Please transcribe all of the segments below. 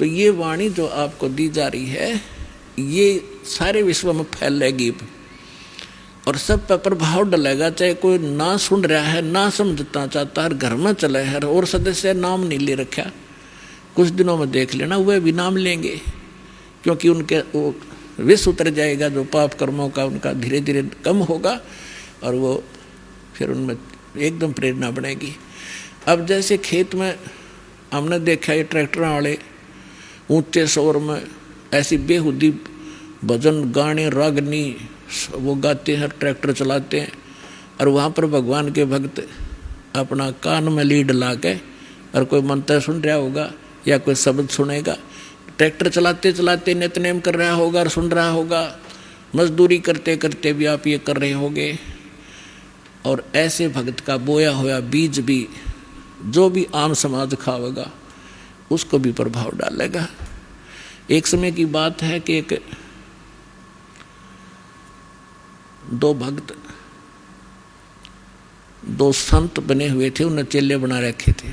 तो ये वाणी जो आपको दी जा रही है ये सारे विश्व में फैलेगी और सब पर प्रभाव डलेगा। चाहे कोई ना सुन रहा है, ना समझना चाहता है, घर में चले है और सदस्य नाम नहीं ले रखा, कुछ दिनों में देख लेना वह भी नाम लेंगे, क्योंकि उनके वो विष उतर जाएगा जो पाप कर्मों का, उनका धीरे धीरे कम होगा और वो फिर उनमें एकदम प्रेरणा बनेगी। अब जैसे खेत में हमने देखा ये ट्रैक्टर वाले ऊंचे शोर में ऐसी बेहुदी भजन गाने रागनी वो गाते हैं, ट्रैक्टर चलाते हैं और वहाँ पर भगवान के भक्त अपना कान में लीड ला के और कोई मंत्र सुन रहा होगा या कोई शब्द सुनेगा, ट्रैक्टर चलाते चलाते नित्यनेम कर रहा होगा और सुन रहा होगा, मजदूरी करते करते भी आप ये कर रहे होंगे। और ऐसे भक्त का बोया हुआ बीज भी जो भी आम समाज खावेगा उसको भी प्रभाव डालेगा। एक समय की बात है कि एक दो भक्त, दो संत बने हुए थे, उन्हें चेले बना रखे थे।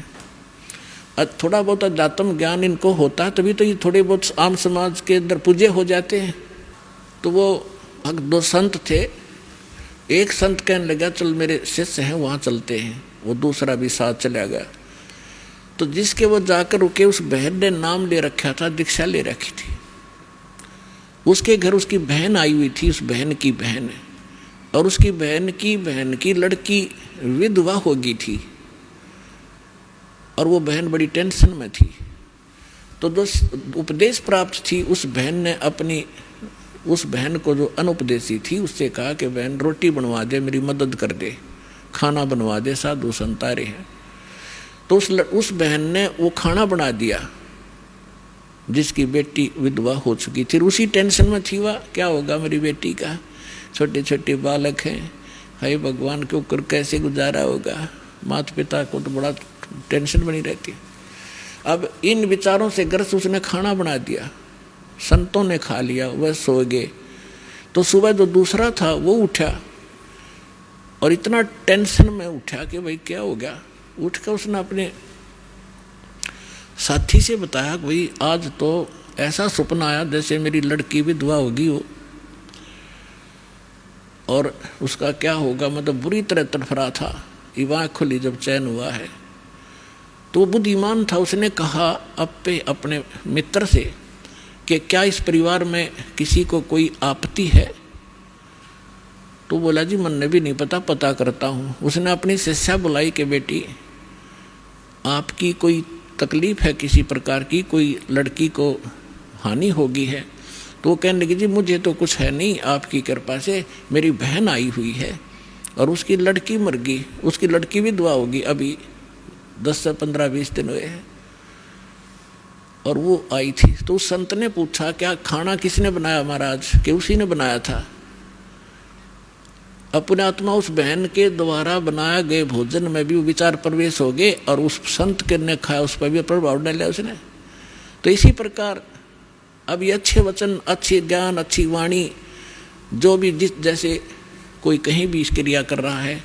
अब थोड़ा बहुत अध्यात्म ज्ञान इनको होता है तभी तो ये थोड़े बहुत आम समाज के अंदर पूजे हो जाते हैं। तो वो भक्त दो संत थे, एक संत कहने लगा चल मेरे शिष्य हैं वहाँ चलते हैं, वो दूसरा भी साथ चला गया। तो जिसके वो जाकर रुके उस बहन ने नाम ले रखा था, दीक्षा ले रखी थी। उसके घर उसकी बहन आई हुई थी, उस बहन की बहन, और उसकी बहन की लड़की विधवा हो गई थी और वो बहन बड़ी टेंशन में थी। तो जो उपदेश प्राप्त थी उस बहन ने अपनी उस बहन को जो अनुपदेशी थी उससे कहा कि बहन रोटी बनवा दे, मेरी मदद कर दे, खाना बनवा दे, साधु संत आ रहे हैं। तो उस बहन ने वो खाना बना दिया जिसकी बेटी विधवा हो चुकी थी। उसी टेंशन में थी वह, क्या होगा मेरी बेटी का, छोटे छोटे बालक हैं, हाय भगवान के ऊपर कैसे गुजारा होगा, माता पिता को तो बड़ा टेंशन बनी रहती है। अब इन विचारों से ग्रस्त उसने खाना बना दिया, संतों ने खा लिया, वह सो गए। तो सुबह जो दूसरा था वो उठा और इतना टेंशन में उठा कि भाई क्या हो गया। उठ कर उसने अपने साथी से बताया कि भाई आज तो ऐसा सपना आया जैसे मेरी लड़की विधवा होगी हो और उसका क्या होगा, मतलब बुरी तरह तड़फड़ा था। आँख खुली जब चैन हुआ है तो वो बुद्धिमान था, उसने कहा अपने मित्र से कि क्या इस परिवार में किसी को कोई आपत्ति है। तो बोला जी मन ने भी नहीं पता, पता करता हूँ। उसने अपनी शिष्या बुलाई कि बेटी आपकी कोई तकलीफ है किसी प्रकार की, कोई लड़की को हानि होगी है। तो वो कहने लगी जी मुझे तो कुछ है नहीं, आपकी कृपा से मेरी बहन आई हुई है और उसकी लड़की मर गई, उसकी लड़की विधवा होगी, अभी 10 से 15-20 दिन हुए हैं और वो आई थी। तो उस संत ने पूछा क्या खाना किसने बनाया महाराज, कि उसी ने बनाया था। अपने आत्मा उस बहन के द्वारा बनाया गए भोजन में भी विचार प्रवेश हो गए और उस संत के ने खाया उस पर भी प्रभाव डाला उसने। तो इसी प्रकार अब ये अच्छे वचन, अच्छे ज्ञान, अच्छी वाणी जो भी जैसे कोई कहीं भी इस क्रिया कर रहा है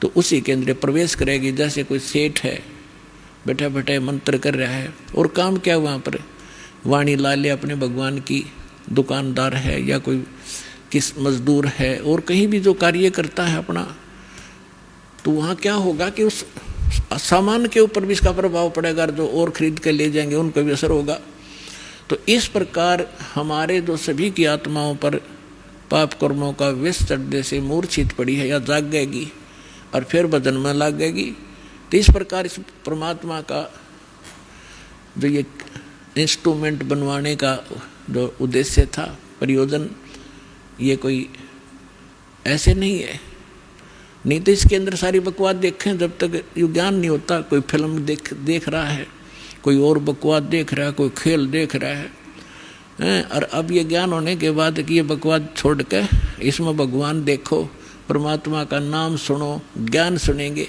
तो उसी के अंदर प्रवेश करेगी। जैसे कोई सेठ है बैठे बैठे मंत्र कर रहा है और काम क्या वहाँ पर वाणी ला ले अपने भगवान की, दुकानदार है या कोई किस मजदूर है और कहीं भी जो कार्य करता है अपना, तो वहाँ क्या होगा कि उस सामान के ऊपर भी इसका प्रभाव पड़ेगा, जो और खरीद के ले जाएंगे उनको भी असर होगा। तो इस प्रकार हमारे जो सभी की आत्माओं पर पाप कर्मों का विष चढ़ने से मूर्छित पड़ी है या जागेगी और फिर भजन में लागेगी। तो इस प्रकार इस परमात्मा का जो ये इंस्ट्रूमेंट बनवाने का जो उद्देश्य था, प्रयोजन, ये कोई ऐसे नहीं है। नहीं तो इसके अंदर सारी बकवाद देखें, जब तक ये ज्ञान नहीं होता, कोई फिल्म देख रहा है, कोई और बकवाद देख रहा है, कोई खेल देख रहा है, और अब ये ज्ञान होने के बाद कि ये बकवाद छोड़ के इसमें भगवान देखो, परमात्मा का नाम सुनो, ज्ञान सुनेंगे,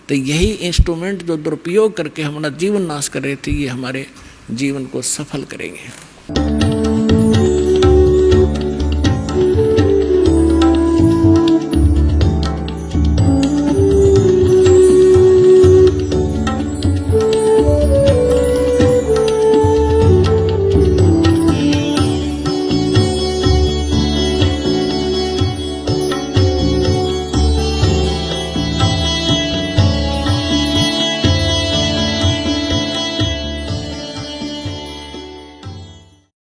तो यही इंस्ट्रूमेंट जो दुरुपयोग करके हमारा जीवन नाश कर रहे थे ये हमारे जीवन को सफल करेंगे।